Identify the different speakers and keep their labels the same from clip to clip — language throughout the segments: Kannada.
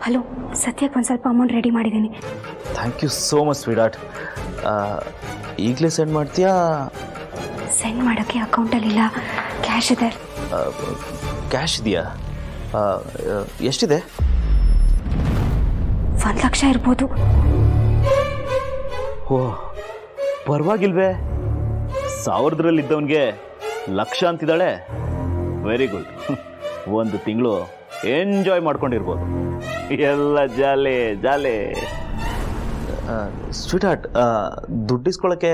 Speaker 1: ಹಲೋ, ಸದ್ಯಕ್ಕೆ ಒಂದು ಸ್ವಲ್ಪ ಅಮೌಂಟ್ ರೆಡಿ ಮಾಡಿದ್ದೀನಿ.
Speaker 2: Thank you so much sweet. ಈಗಲೇ ಸೆಂಡ್ ಮಾಡ್ತೀಯಾ?
Speaker 1: ಸೆಂಡ್ ಮಾಡೋಕ್ಕೆ ಅಕೌಂಟಲ್ಲಿಲ್ಲ, ಕ್ಯಾಶ್ ಇದೆ.
Speaker 2: ಕ್ಯಾಶ್ ಇದೆಯಾ? ಎಷ್ಟಿದೆ?
Speaker 1: 1,00,000 ಇರ್ಬೋದು.
Speaker 2: ಓ, ಪರವಾಗಿಲ್ವೇ? 1000ದಲ್ಲಿದ್ದವನಿಗೆ ಲಕ್ಷ ಅಂತಿದ್ದಾಳೆ. Very good. ಒಂದು ತಿಂಗಳು ಎಂಜಾಯ್ ಮಾಡ್ಕೊಂಡಿರ್ಬೋದು. ಎಲ್ಲ ಜಾಲೆ ಜಾಲೆ. ಸ್ವೀಟ್ ಹಾರ್ಟ್, ದುಡ್ಡಿಸ್ಕೊಳ್ಳೋಕ್ಕೆ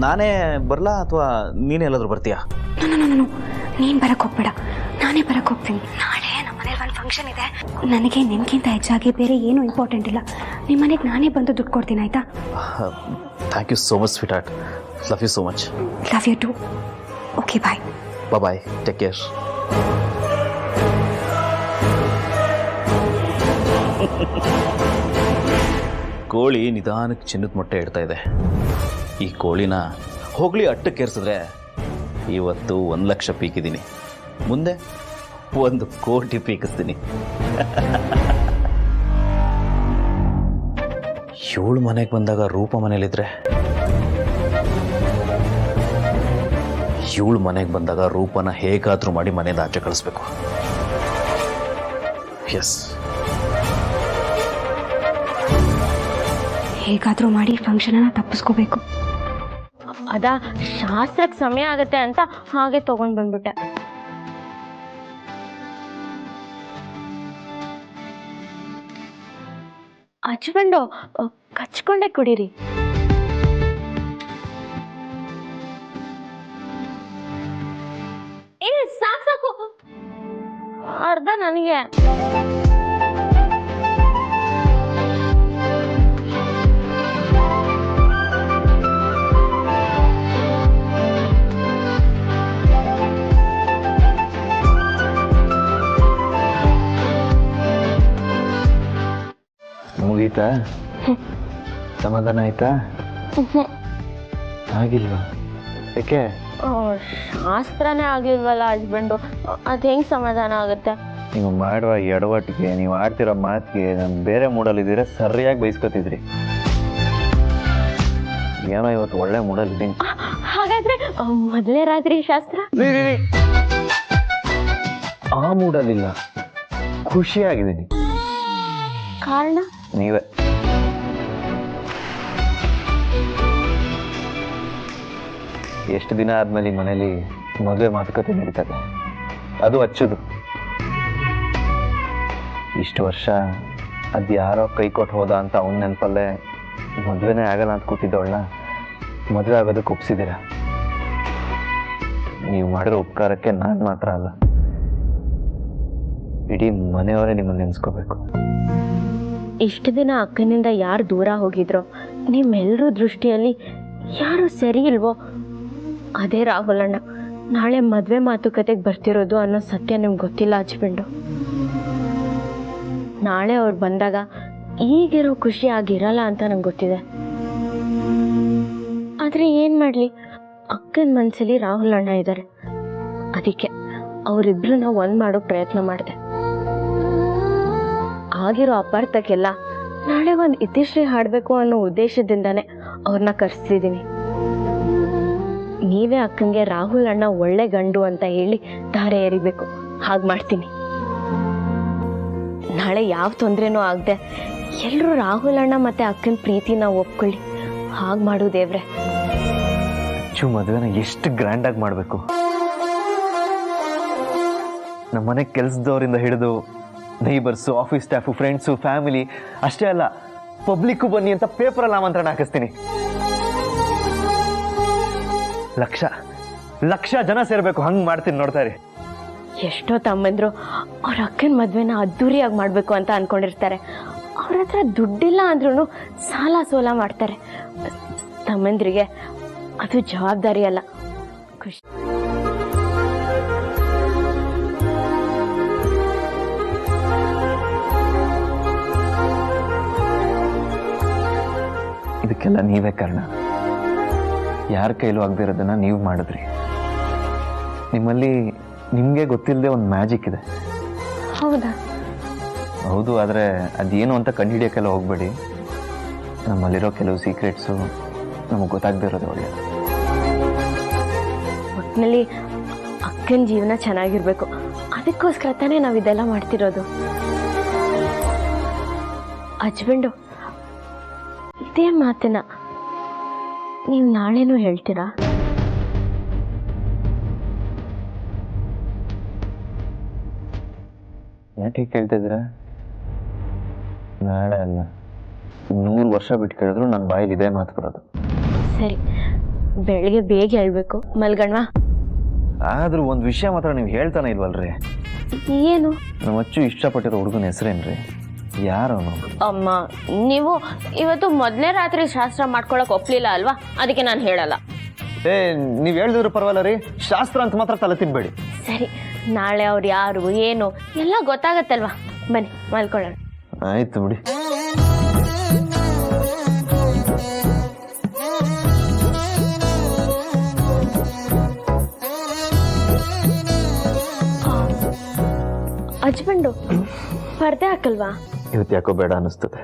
Speaker 2: ನಾನೇ ಬರಲಾ ಅಥವಾ ನೀನೇ ಎಲ್ಲಾದರೂ ಬರ್ತೀಯಾ?
Speaker 1: ನಾನು ನೀನು ಬರಕ್ಕೆ ಹೋಗ್ಬೇಡ, ನಾನೇ ಬರಕ್ಕೆ ಹೋಗ್ತೀನಿ. ನಾಳೆ ನಮ್ಮ ಮನೇಲಿ ಒಂದು ಫಂಕ್ಷನ್ ಇದೆ. ನನಗೆ ನಿನಗಿಂತ ಹೆಚ್ಚಾಗಿ ಬೇರೆ ಏನೂ ಇಂಪಾರ್ಟೆಂಟ್ ಇಲ್ಲ. ನಿಮ್ಮ ಮನೆಗೆ ನಾನೇ ಬಂದು ದುಡ್ಡು ಕೊಡ್ತೀನಿ, ಆಯಿತಾ?
Speaker 2: Thank you so much sweetheart. Love you so much.
Speaker 1: Love you too. Okay, bye.
Speaker 2: Bye. Take care. ಕೋಳಿ ನಿಧಾನಕ್ಕೆ ಚಿನ್ನದ ಮೊಟ್ಟೆ ಇಡ್ತಾ ಇದೆ. ಈ ಕೋಳಿನ ಹೋಗ್ಲಿ ಅಟ್ಟಕ್ಕೇರಿಸಿದ್ರೆ ಇವತ್ತು 1,00,000 ಪೀಕಿದ್ದೀನಿ, ಮುಂದೆ 1 ಕೋಟಿ ಪೀಕಿಸ್ತೀನಿ. 7 ಮನೆಗೆ ಬಂದಾಗ ರೂಪ ಮನೇಲಿದ್ರೆ, 7 ಮನೆಗೆ ಬಂದಾಗ ರೂಪನ ಹೇಗಾದರೂ ಮಾಡಿ ಮನೆಯಿಂದ ಆಚೆ ಕಳಿಸ್ಬೇಕು. ಎಸ್,
Speaker 1: ಹೇಗಾದರೂ ಮಾಡಿ ಫಂಕ್ಷನನ್ನು ತಪ್ಪಿಸ್ಕೋಬೇಕು.
Speaker 3: ಅದಾ ಶಾಸ್ತ್ರಕ್ಕೆ ಸಮಯ ಆಗುತ್ತೆ ಅಂತ ಹಾಗೆ ತಗೊಂಡು ಬಂದ್ಬಿಟ್ಟೆ. ಹಚ್ಕೊಂಡು ಕಚ್ಕೊಂಡೆ ಕುಡೀರಿ. ಸಾಕು, ಅರ್ಧ ನನಗೆ.
Speaker 2: ಮುಗೀತಾ? ಸಮಾಧಾನ ಆಯ್ತಾ? ಆಗಿಲ್ವಾ? ಯಾಕೆ?
Speaker 3: ಶಾಸ್ತ್ರನೇ ಆಗಿಲ್ವಲ್ಲ ಹಸ್ಬೆಂಡು, ಅದು ಹೆಂಗೆ ಸಮಾಧಾನ ಆಗುತ್ತೆ?
Speaker 2: ನೀವು ಮಾಡುವ ಎಡವಟ್ಟಿಗೆ, ನೀವು ಆಡ್ತಿರೋ ಮಾತಿಗೆ ನಾನು ಬೇರೆ ಮೂಡಲ್ಲಿದ್ದೀರಾ, ಸರಿಯಾಗಿ ಬೈಸ್ಕೊತಿದ್ರಿ. ಏನೋ ಇವತ್ತು ಒಳ್ಳೆ ಮೂಡಲ್ಲಿದ್ದೀನಿ.
Speaker 3: ಹಾಗಾದ್ರೆ ಮೊದಲನೇ ರಾತ್ರಿ ಶಾಸ್ತ್ರ?
Speaker 2: ಆ ಮೂಡಲ್ಲಿಲ್ಲ, ಖುಷಿಯಾಗಿದ್ದೀನಿ.
Speaker 3: ಕಾರಣ
Speaker 2: ನೀವೇ. ಎಷ್ಟು ದಿನ ಆದ್ಮೇಲೆ ಈ ಮನೇಲಿ ಮದುವೆ ಮಾತುಕತೆ ನಡೀತದೆ, ಅದು ಹಚ್ಚುದು. ಇಷ್ಟು ವರ್ಷ ಅದು ಯಾರೋ ಕೈ ಕೊಟ್ಟು ಹೋದ ಅಂತ ಅವ್ನ ನೆನಪಲ್ಲೇ ಮದುವೆನೇ ಆಗಲ್ಲ ಅಂತ ಕೂತಿದ್ದವಳನ್ನ ಮದುವೆ ಆಗೋದಕ್ಕೆ ಒಪ್ಸಿದ್ದೀರ. ನೀವು ಮಾಡಿರೋ ಉಪಕಾರಕ್ಕೆ ನಾನು ಮಾತ್ರ ಅಲ್ಲ, ಇಡೀ ಮನೆಯವರೇ ನಿಮ್ಮನ್ನು ನೆನೆಸ್ಕೋಬೇಕು.
Speaker 3: ಇಷ್ಟು ದಿನ ಅಕ್ಕನಿಂದ ಯಾರು ದೂರ ಹೋಗಿದ್ರೋ, ನಿಮ್ಮೆಲ್ಲರೂ ದೃಷ್ಟಿಯಲ್ಲಿ ಯಾರು ಸರಿ ಇಲ್ವೋ ಅದೇ ರಾಹುಲಣ್ಣ ನಾಳೆ ಮದುವೆ ಮಾತುಕತೆಗೆ ಬರ್ತಿರೋದು ಅನ್ನೋ ಸತ್ಯ ನಿಮ್ಗೆ ಗೊತ್ತಿಲ್ಲ ಹಚ್ಬಿಂಡು. ನಾಳೆ ಅವ್ರು ಬಂದಾಗ ಈಗಿರೋ ಖುಷಿ ಆಗಿರಲ್ಲ ಅಂತ ನಂಗೆ ಗೊತ್ತಿದೆ. ಆದರೆ ಏನು ಮಾಡಲಿ, ಅಕ್ಕನ ಮನಸ್ಸಲ್ಲಿ ರಾಹುಲಣ್ಣ ಇದ್ದಾರೆ. ಅದಕ್ಕೆ ಅವರಿಬ್ಬರನ್ನ ಒಂದು ಮಾಡೋ ಪ್ರಯತ್ನ ಮಾಡಿದೆ. ಆಗಿರೋ ಅಪಾರ್ಥಕ್ಕೆಲ್ಲ ನಾಳೆ ಒಂದು ಇತಿಶ್ರೀ ಹಾಡಬೇಕು ಅನ್ನೋ ಉದ್ದೇಶದಿಂದಾನೇ ಅವ್ರನ್ನ ಕರೆಸ್ತಿದ್ದೀನಿ. ನೀವೇ ಅಕ್ಕಂಗೆ ರಾಹುಲ್ ಅಣ್ಣ ಒಳ್ಳೆ ಗಂಡು ಅಂತ ಹೇಳಿ ಧಾರೆ ಎರಿಬೇಕು. ಹಾಗೆ ಮಾಡ್ತೀನಿ. ನಾಳೆ ಯಾವ ತೊಂದರೆನೂ ಆಗದೆ ಎಲ್ಲರೂ ರಾಹುಲ್ ಅಣ್ಣ ಮತ್ತೆ ಅಕ್ಕನ ಪ್ರೀತಿನ ಒಪ್ಕೊಳ್ಳಿ. ಹಾಗೆ ಮಾಡು ದೇವ್ರೆ.
Speaker 2: ಮದುವೆನ ಎಷ್ಟು ಗ್ರ್ಯಾಂಡಾಗಿ ಮಾಡಬೇಕು. ನಮ್ಮ ಮನೆ ಕೆಲಸದವರಿಂದ ಹಿಡಿದು neighbours, office staff, friends, family ಅಷ್ಟೇ ಅಲ್ಲ, ಪಬ್ಲಿಕ್ಕು ಬನ್ನಿ ಅಂತ ಪೇಪರಲ್ಲಿ ಆಮಂತ್ರಣ ಹಾಕಿಸ್ತೀನಿ. ಲಕ್ಷ ಜನ ಸೇರಬೇಕು, ಹಂಗೆ ಮಾಡ್ತೀನಿ, ನೋಡ್ತಾ ಇರಿ.
Speaker 3: ಎಷ್ಟೋ ತಮ್ಮಂದ್ರು ಅವ್ರ ಅಕ್ಕನ ಮದುವೆನ ಅದ್ದೂರಿಯಾಗಿ ಮಾಡಬೇಕು ಅಂತ ಅಂದ್ಕೊಂಡಿರ್ತಾರೆ. ಅವ್ರ ಹತ್ರ ದುಡ್ಡಿಲ್ಲ ಅಂದ್ರೂ ಸಾಲ ಸೋಲ ಮಾಡ್ತಾರೆ. ತಮ್ಮಂದ್ರಿಗೆ ಅದು ಜವಾಬ್ದಾರಿ ಅಲ್ಲ, ಖುಷಿ.
Speaker 2: ಇದಕ್ಕೆಲ್ಲ ನೀವೇ ಕಾರಣ. ಯಾರ ಕೈಲೂ ಆಗದಿರೋದನ್ನ ನೀವು ಮಾಡಿದ್ರಿ. ನಿಮ್ಮಲ್ಲಿ ನಿಮಗೆ ಗೊತ್ತಿಲ್ಲದೆ ಒಂದು ಮ್ಯಾಜಿಕ್ ಇದೆ.
Speaker 3: ಹೌದಾ?
Speaker 2: ಹೌದು, ಆದರೆ ಅದೇನು ಅಂತ ಕಂಡುಹಿಡಿಯೋಕ್ಕೆಲ್ಲ ಹೋಗಬೇಡಿ. ನಮ್ಮಲ್ಲಿರೋ ಕೆಲವು ಸೀಕ್ರೆಟ್ಸು ನಮಗೆ ಗೊತ್ತಾಗದೇ ಇರೋದು ಒಳ್ಳೆಯದು.
Speaker 3: ಒಟ್ಟಿನಲ್ಲಿ ಅಕ್ಕನ ಜೀವನ ಚೆನ್ನಾಗಿರ್ಬೇಕು, ಅದಕ್ಕೋಸ್ಕರ ತಾನೇ ನಾವು ಇದೆಲ್ಲ ಮಾಡ್ತಿರೋದು. ಹಸ್ಬೆಂಡು, ಇದೇ ಮಾತನ್ನ ನೀವು ನಾಳೆನೂ ಹೇಳ್ತೀರಾ?
Speaker 2: ಯಾಕೆ ಕೇಳ್ತಿದ್ರೆ? ನಾಳೆ ಅಲ್ಲ, 100 ವರ್ಷ ಬಿಟ್ಟು ಕೇಳಿದ್ರು ನನ್ನ ಬಾಯಲ್ಲಿ ಇದೇ ಮಾತು ಬರೋದು.
Speaker 3: ಸರಿ, ಬೆಳಿಗ್ಗೆ ಬೇಗ ಹೇಳ್ಬೇಕು, ಮಲ್ಗಣ್ವಾ?
Speaker 2: ಆದ್ರೂ ಒಂದು ವಿಷಯ ಮಾತ್ರ ನೀವು ಹೇಳ್ತಾನೆ ಇಲ್ವಲ್ರಿ.
Speaker 3: ಏನು?
Speaker 2: ನಮ್ಮ ಅಚ್ಚು ಇಷ್ಟಪಟ್ಟಿರೋ ಹುಡುಗನ ಹೆಸರೇನ್ರಿ? ಯಾರವನು?
Speaker 3: ಅಮ್ಮ, ನೀವು ಇವತ್ತು ಮೊದಲನೇ ರಾತ್ರಿ ಶಾಸ್ತ್ರ ಮಾಡ್ಕೊಳಕ್ ಒಪ್ಲಿಲ್ಲ ಅಲ್ವಾ? ಅದಕ್ಕೆ ನಾನು ಹೇಳಲ್ಲ.
Speaker 2: ನೀವು ಹೇಳಿದ್ರು ಪರವಾಗಿಲ್ಲ ರೀ, ಶಾಸ್ತ್ರ ಅಂತ ಮಾತ್ರ ತಲೆ ತಿನ್ಬೇಡಿ.
Speaker 3: ಸರಿ, ನಾಳೆ ಅವ್ರು ಯಾರು ಏನು ಎಲ್ಲ ಗೊತ್ತಾಗತ್ತಲ್ವಾ? ಬನ್ನಿ ಮಲ್ಕೊಳ್ಳೋಣ.
Speaker 2: ಆಯ್ತು ಬಿಡಿ.
Speaker 3: ಹಸ್ಬೆಂಡು, ಪರ್ದೆ ಹಾಕಲ್ವಾ?
Speaker 2: ಇವತ್ತು ಯಾಕೋ ಬೇಡ ಅನ್ನಿಸ್ತದೆ.